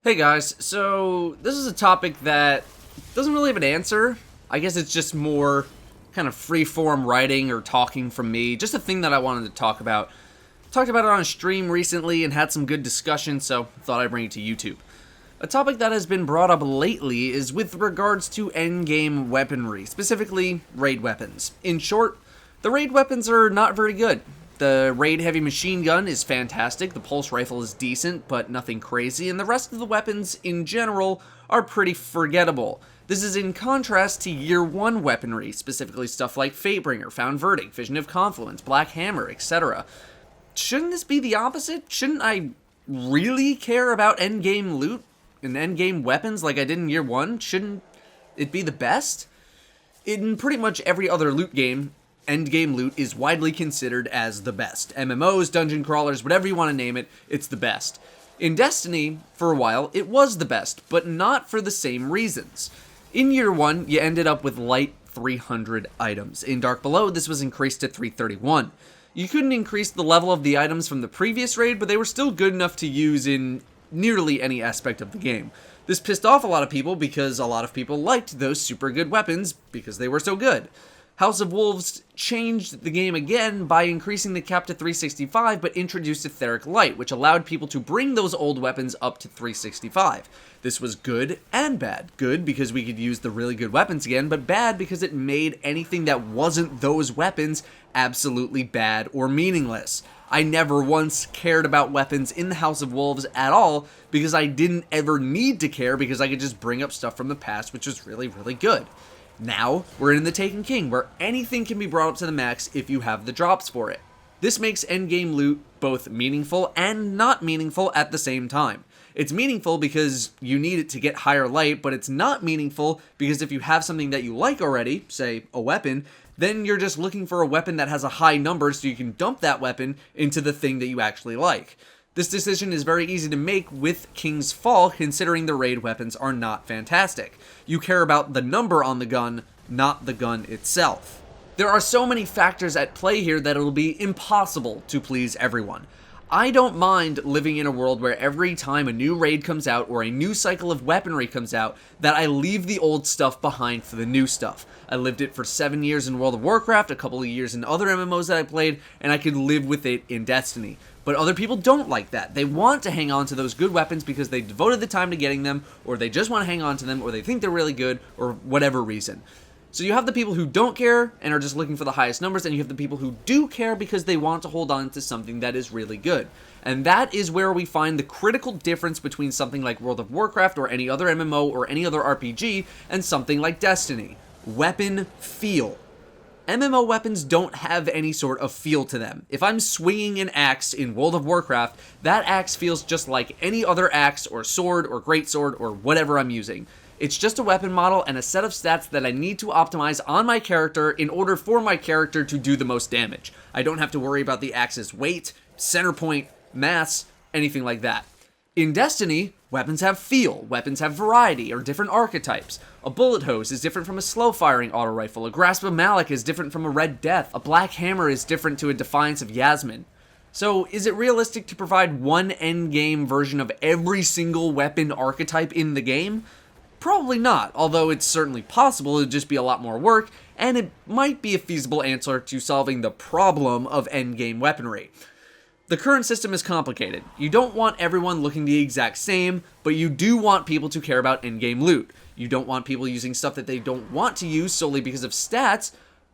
Hey guys, so this is a topic that doesn't really have an answer. I guess it's just more kind of free-form writing or talking from me. Just a thing that I wanted to talk about. Talked about it on a stream recently and had some good discussion, so thought I'd bring it to YouTube. A topic that has been brought up lately is with regards to endgame weaponry, specifically raid weapons. In short, the raid weapons are not very good. The raid heavy machine gun is fantastic, the pulse rifle is decent, but nothing crazy, and the rest of the weapons in general are pretty forgettable. This is in contrast to Year 1 weaponry, specifically stuff like Fatebringer, Found Verdict, Vision of Confluence, Black Hammer, etc. Shouldn't this be the opposite? Shouldn't I really care about endgame loot and endgame weapons like I did in Year 1? Shouldn't it be the best? In pretty much every other loot game, endgame loot is widely considered as the best. MMOs, dungeon crawlers, whatever you want to name it, it's the best. In Destiny, for a while, it was the best, but not for the same reasons. In Year 1, you ended up with light 300 items. In Dark Below, this was increased to 331. You couldn't increase the level of the items from the previous raid, but they were still good enough to use in nearly any aspect of the game. This pissed off a lot of people because a lot of people liked those super good weapons because they were so good. House of Wolves changed the game again by increasing the cap to 365, but introduced Etheric Light, which allowed people to bring those old weapons up to 365. This was good and bad. Good because we could use the really good weapons again, but bad because it made anything that wasn't those weapons absolutely bad or meaningless. I never once cared about weapons in the House of Wolves at all because I didn't ever need to care because I could just bring up stuff from the past, which was really, really good. Now, we're in the Taken King, where anything can be brought up to the max if you have the drops for it. This makes endgame loot both meaningful and not meaningful at the same time. It's meaningful because you need it to get higher light, but it's not meaningful because if you have something that you like already, say a weapon, then you're just looking for a weapon that has a high number so you can dump that weapon into the thing that you actually like. This decision is very easy to make with King's Fall, considering the raid weapons are not fantastic. You care about the number on the gun, not the gun itself. There are so many factors at play here that it'll be impossible to please everyone. I don't mind living in a world where every time a new raid comes out or a new cycle of weaponry comes out, that I leave the old stuff behind for the new stuff. I lived it for 7 years in World of Warcraft, a couple of years in other MMOs that I played, and I could live with it in Destiny. But other people don't like that. They want to hang on to those good weapons because they devoted the time to getting them, or they just want to hang on to them, or they think they're really good, or whatever reason. So you have the people who don't care and are just looking for the highest numbers, and you have the people who do care because they want to hold on to something that is really good. And that is where we find the critical difference between something like World of Warcraft or any other MMO or any other RPG and something like Destiny. Weapon feel. MMO weapons don't have any sort of feel to them. If I'm swinging an axe in World of Warcraft, that axe feels just like any other axe or sword or greatsword or whatever I'm using. It's just a weapon model and a set of stats that I need to optimize on my character in order for my character to do the most damage. I don't have to worry about the axe's weight, center point, mass, anything like that. In Destiny, weapons have feel, weapons have variety or different archetypes. A bullet hose is different from a slow-firing auto rifle, a grasp of Malak is different from a Red Death, a Black Hammer is different to a Defiance of Yasmin. So, is it realistic to provide one endgame version of every single weapon archetype in the game? Probably not, although it's certainly possible. It would just be a lot more work, and it might be a feasible answer to solving the problem of endgame weaponry. The current system is complicated. You don't want everyone looking the exact same, but you do want people to care about endgame loot. You don't want people using stuff that they don't want to use solely because of stats,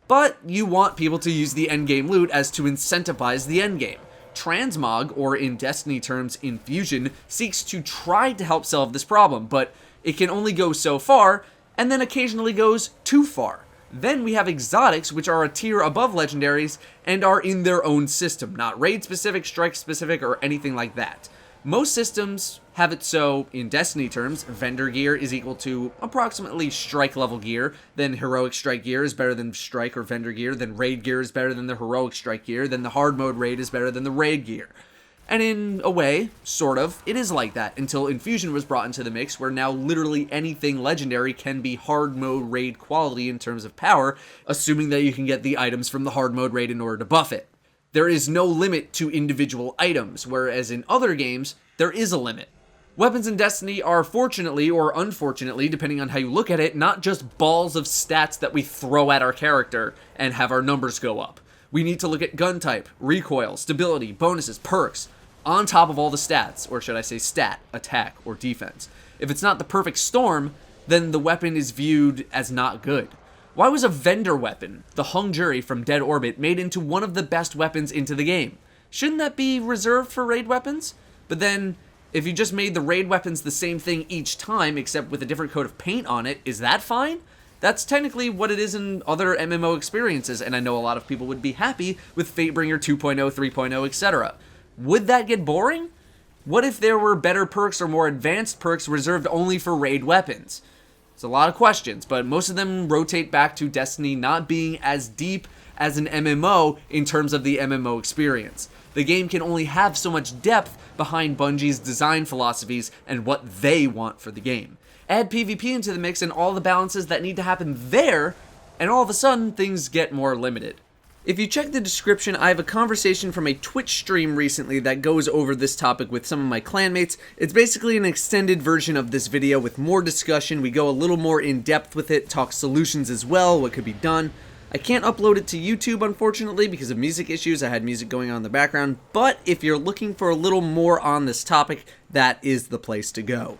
but you want people to use the endgame loot as to incentivize the endgame. Transmog, or in Destiny terms, Infusion, seeks to try to help solve this problem, but it can only go so far, and then occasionally goes too far. Then we have exotics, which are a tier above legendaries, and are in their own system, not raid-specific, strike-specific, or anything like that. Most systems have it so, in Destiny terms, vendor gear is equal to approximately strike-level gear, then heroic strike gear is better than strike or vendor gear, then raid gear is better than the heroic strike gear, then the hard mode raid is better than the raid gear. And in a way, sort of, it is like that until Infusion was brought into the mix, where now literally anything legendary can be hard mode raid quality in terms of power, assuming that you can get the items from the hard mode raid in order to buff it. There is no limit to individual items, whereas in other games, there is a limit. Weapons in Destiny are, fortunately or unfortunately, depending on how you look at it, not just balls of stats that we throw at our character and have our numbers go up. We need to look at gun type, recoil, stability, bonuses, perks, on top of all the stats, or should I say stat, attack, or defense. If it's not the perfect storm, then the weapon is viewed as not good. Why was a vendor weapon, the hung jury from Dead Orbit, made into one of the best weapons into the game? Shouldn't that be reserved for raid weapons? But then, if you just made the raid weapons the same thing each time, except with a different coat of paint on it, is that fine? That's technically what it is in other MMO experiences, and I know a lot of people would be happy with Fatebringer 2.0, 3.0, etc. Would that get boring? What if there were better perks or more advanced perks reserved only for raid weapons? It's a lot of questions, but most of them rotate back to Destiny not being as deep as an MMO in terms of the MMO experience. The game can only have so much depth behind Bungie's design philosophies and what they want for the game. Add PvP into the mix and all the balances that need to happen there, and all of a sudden, things get more limited. If you check the description, I have a conversation from a Twitch stream recently that goes over this topic with some of my clanmates. It's basically an extended version of this video with more discussion. We go a little more in depth with it, talk solutions as well, what could be done. I can't upload it to YouTube, unfortunately, because of music issues. I had music going on in the background, but if you're looking for a little more on this topic, that is the place to go.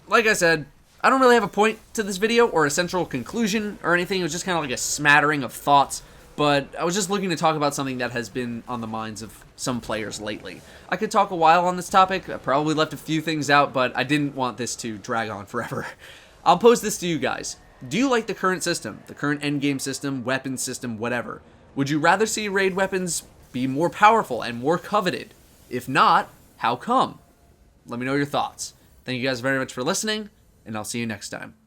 Like I said, I don't really have a point to this video or a central conclusion or anything. It was just kind of like a smattering of thoughts, but I was just looking to talk about something that has been on the minds of some players lately. I could talk a while on this topic. I probably left a few things out, but I didn't want this to drag on forever. I'll pose this to you guys. Do you like the current system, the current endgame system, weapon system, whatever? Would you rather see raid weapons be more powerful and more coveted? If not, how come? Let me know your thoughts. Thank you guys very much for listening, and I'll see you next time.